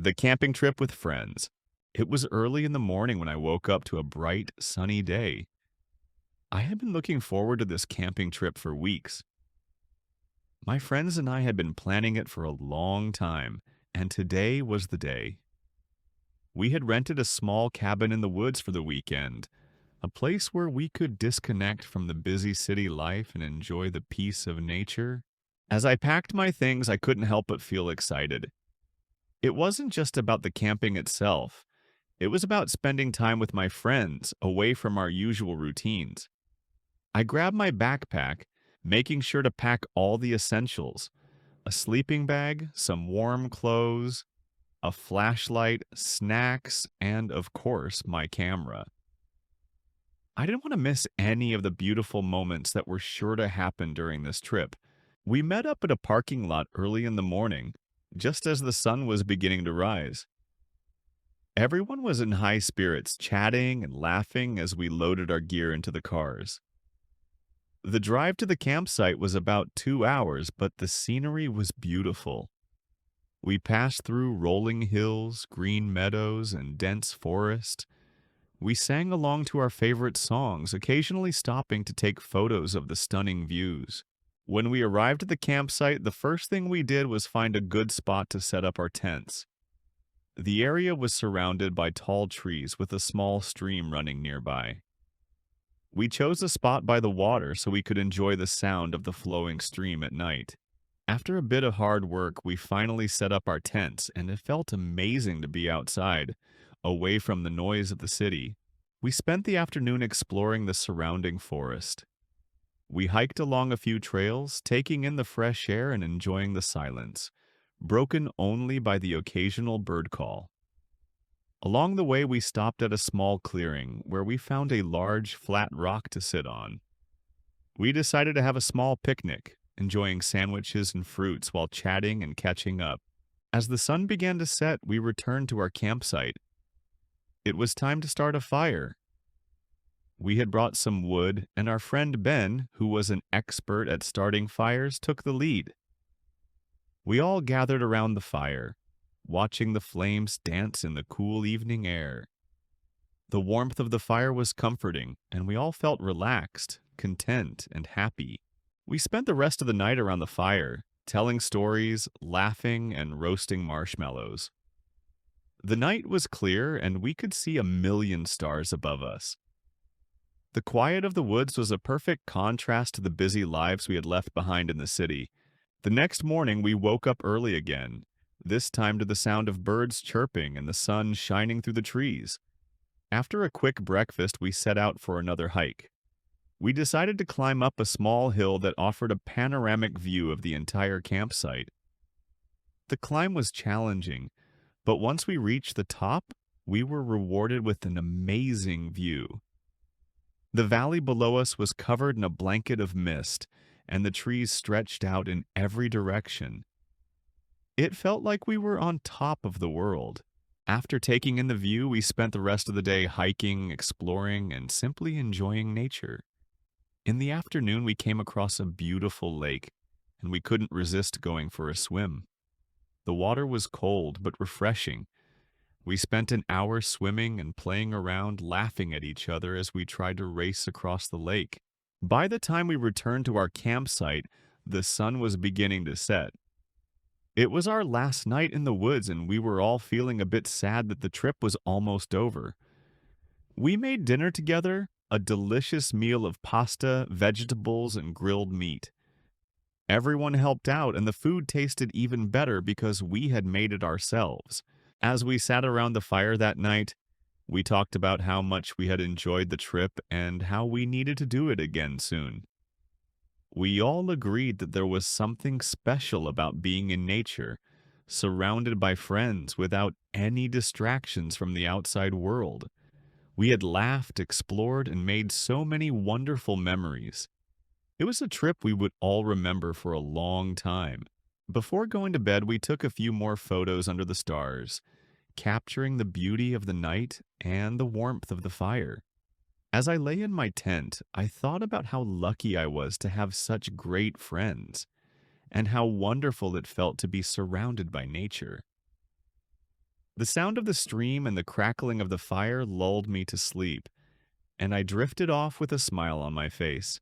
The camping trip with friends. It was early in the morning when I woke up to a bright, sunny day. I had been looking forward to this camping trip for weeks. My friends and I had been planning it for a long time, and today was the day. We had rented a small cabin in the woods for the weekend, a place where we could disconnect from the busy city life and enjoy the peace of nature. As I packed my things, I couldn't help but feel excited. It wasn't just about the camping itself. It was about spending time with my friends away from our usual routines. I grabbed my backpack, making sure to pack all the essentials: a sleeping bag, some warm clothes, a flashlight, snacks, and of course, my camera. I didn't want to miss any of the beautiful moments that were sure to happen during this trip. We met up at a parking lot early in the morning, just as the sun was beginning to rise. Everyone was in high spirits, chatting and laughing as we loaded our gear into the cars. The drive to the campsite was about 2 hours, but the scenery was beautiful. We passed through rolling hills, green meadows, and dense forest. We sang along to our favorite songs, occasionally stopping to take photos of the stunning views. When we arrived at the campsite, the first thing we did was find a good spot to set up our tents. The area was surrounded by tall trees with a small stream running nearby. We chose a spot by the water so we could enjoy the sound of the flowing stream at night. After a bit of hard work, we finally set up our tents, and it felt amazing to be outside, away from the noise of the city. We spent the afternoon exploring the surrounding forest. We hiked along a few trails, taking in the fresh air and enjoying the silence, broken only by the occasional bird call. Along the way, we stopped at a small clearing where we found a large, flat rock to sit on. We decided to have a small picnic, enjoying sandwiches and fruits while chatting and catching up. As the sun began to set, we returned to our campsite. It was time to start a fire. We had brought some wood, and our friend Ben, who was an expert at starting fires, took the lead. We all gathered around the fire, watching the flames dance in the cool evening air. The warmth of the fire was comforting, and we all felt relaxed, content, and happy. We spent the rest of the night around the fire, telling stories, laughing, and roasting marshmallows. The night was clear, and we could see a million stars above us. The quiet of the woods was a perfect contrast to the busy lives we had left behind in the city. The next morning, we woke up early again, this time to the sound of birds chirping and the sun shining through the trees. After a quick breakfast, we set out for another hike. We decided to climb up a small hill that offered a panoramic view of the entire campsite. The climb was challenging, but once we reached the top, we were rewarded with an amazing view. The valley below us was covered in a blanket of mist, and the trees stretched out in every direction. It felt like we were on top of the world. After taking in the view, we spent the rest of the day hiking, exploring, and simply enjoying nature. In the afternoon, we came across a beautiful lake, and we couldn't resist going for a swim. The water was cold but refreshing. We spent an hour swimming and playing around, laughing at each other as we tried to race across the lake. By the time we returned to our campsite, the sun was beginning to set. It was our last night in the woods, and we were all feeling a bit sad that the trip was almost over. We made dinner together, a delicious meal of pasta, vegetables, and grilled meat. Everyone helped out, and the food tasted even better because we had made it ourselves. As we sat around the fire that night, we talked about how much we had enjoyed the trip and how we needed to do it again soon. We all agreed that there was something special about being in nature, surrounded by friends without any distractions from the outside world. We had laughed, explored, and made so many wonderful memories. It was a trip we would all remember for a long time. Before going to bed, we took a few more photos under the stars, capturing the beauty of the night and the warmth of the fire. As I lay in my tent, I thought about how lucky I was to have such great friends, and how wonderful it felt to be surrounded by nature. The sound of the stream and the crackling of the fire lulled me to sleep, and I drifted off with a smile on my face.